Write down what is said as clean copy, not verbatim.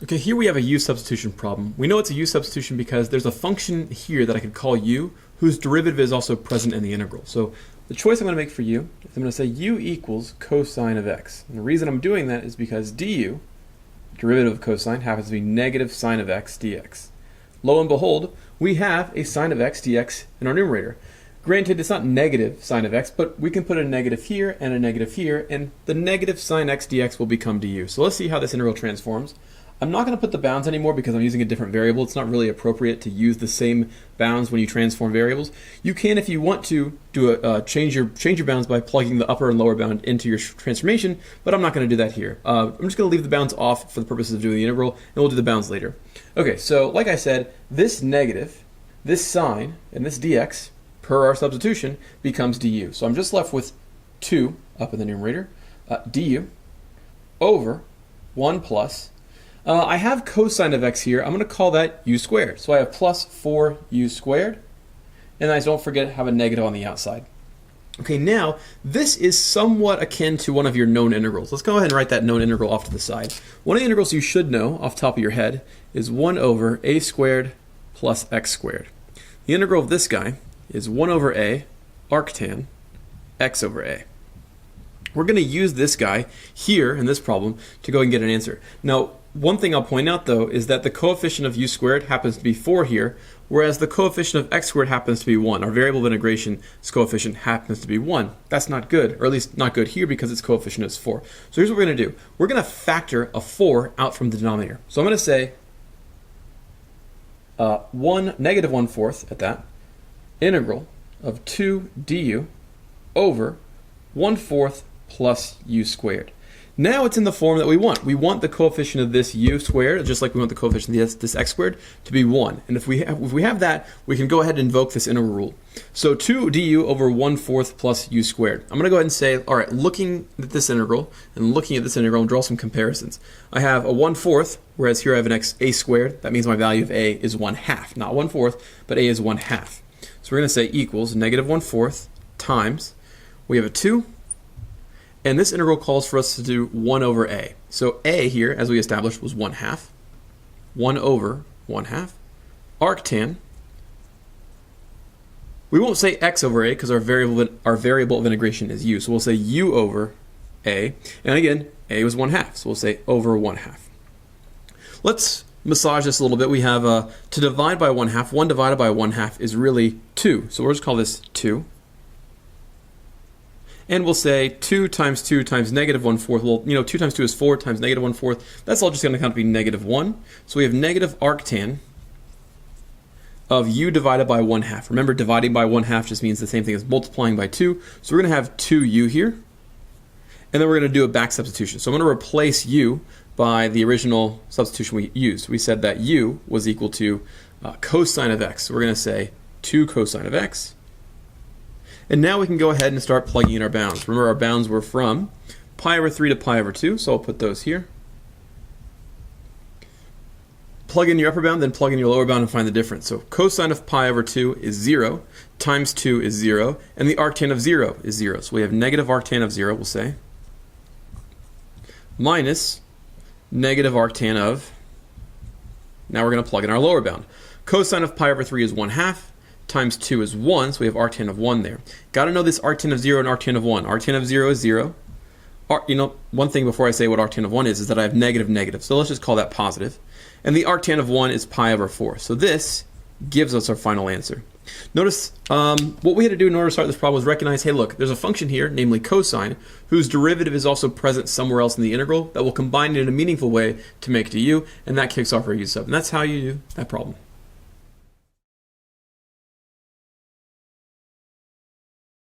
Okay, here we have a u substitution problem. We know it's a u substitution because there's a function here that I could call u whose derivative is also present in the integral. So the choice I'm going to make for u is I'm going to say u equals cosine of x. And the reason I'm doing that is because du, derivative of cosine, happens to be negative sine of x dx. Lo and behold, we have a sine of x dx in our numerator. Granted, it's not negative sine of x, but we can put a negative here and a negative here, and the negative sine x dx will become du. So let's see how this integral transforms. I'm not going to put the bounds anymore because I'm using a different variable. It's not really appropriate to use the same bounds when you transform variables. You can, if you want to, do change your bounds by plugging the upper and lower bound into your transformation, but I'm not going to do that here. I'm just going to leave the bounds off for the purposes of doing the integral, and we'll do the bounds later. Okay, so like I said, this negative, this sine, and this dx, per our substitution, becomes du. So I'm just left with 2 up in the numerator, du over 1 plus. I have cosine of x here. I'm going to call that u squared. So I have plus 4u squared. And I don't forget have a negative on the outside. Okay, now this is somewhat akin to one of your known integrals. Let's go ahead and write that known integral off to the side. One of the integrals you should know off the top of your head is 1 over a squared plus x squared. The integral of this guy is 1 over a arctan x over a. We're going to use this guy here in this problem to go and get an answer. Now, one thing I'll point out though is that the coefficient of u squared happens to be 4 here, whereas the coefficient of x squared happens to be 1. Our variable of integration's coefficient happens to be 1. That's not good, or at least not good here because its coefficient is 4. So here's what we're going to do. We're going to factor a 4 out from the denominator. So I'm going to say negative 1/4 at that, integral of 2 du over 1/4 plus u squared. Now it's in the form that we want. We want the coefficient of this u squared, just like we want the coefficient of this x squared, to be 1. And if we have that, we can go ahead and invoke this integral rule. So 2 du over 1/4 plus u squared. I'm going to go ahead and say, all right, looking at this integral and looking at this integral, and draw some comparisons. I have a 1/4, whereas here I have an a squared. That means my value of a is 1/2. Not 1/4, but a is 1/2. So we're going to say equals negative 1/4 times, we have a 2, and this integral calls for us to do 1 over a. So a here, as we established, was 1/2. 1 over 1/2. Arctan. We won't say x over a because our variable of integration is u. So we'll say u over a. And again, a was 1/2. So we'll say over 1/2. Let's massage this a little bit. We have to divide by 1/2. 1 divided by 1/2 is really 2. So we'll just call this 2. And we'll say 2 times 2 times negative 1/4. Well, 2 times 2 is 4 times negative 1/4. That's all just going to come to be negative 1. So we have negative arctan of u divided by 1/2. Remember, dividing by 1/2 just means the same thing as multiplying by 2. So we're going to have 2u here. And then we're going to do a back substitution. So I'm going to replace u by the original substitution we used. We said that u was equal to cosine of x. So we're going to say 2 cosine of x. And now we can go ahead and start plugging in our bounds. Remember, our bounds were from pi over 3 to pi over 2, so I'll put those here. Plug in your upper bound, then plug in your lower bound and find the difference. So cosine of pi over 2 is 0, times 2 is 0, and the arctan of 0 is 0. So we have negative arctan of 0, we'll say, minus negative arctan of, now we're going to plug in our lower bound. Cosine of pi over 3 is 1/2. Times 2 is 1, so we have arctan of 1 there. Got to know this arctan of 0 and arctan of 1. Arctan of 0 is 0. One thing before I say what arctan of 1 is that I have negative negative. So let's just call that positive. And the arctan of 1 is pi over 4. So this gives us our final answer. Notice what we had to do in order to start this problem was recognize, hey look, there's a function here, namely cosine, whose derivative is also present somewhere else in the integral that will combine it in a meaningful way to make du, and that kicks off our u sub. And that's how you do that problem.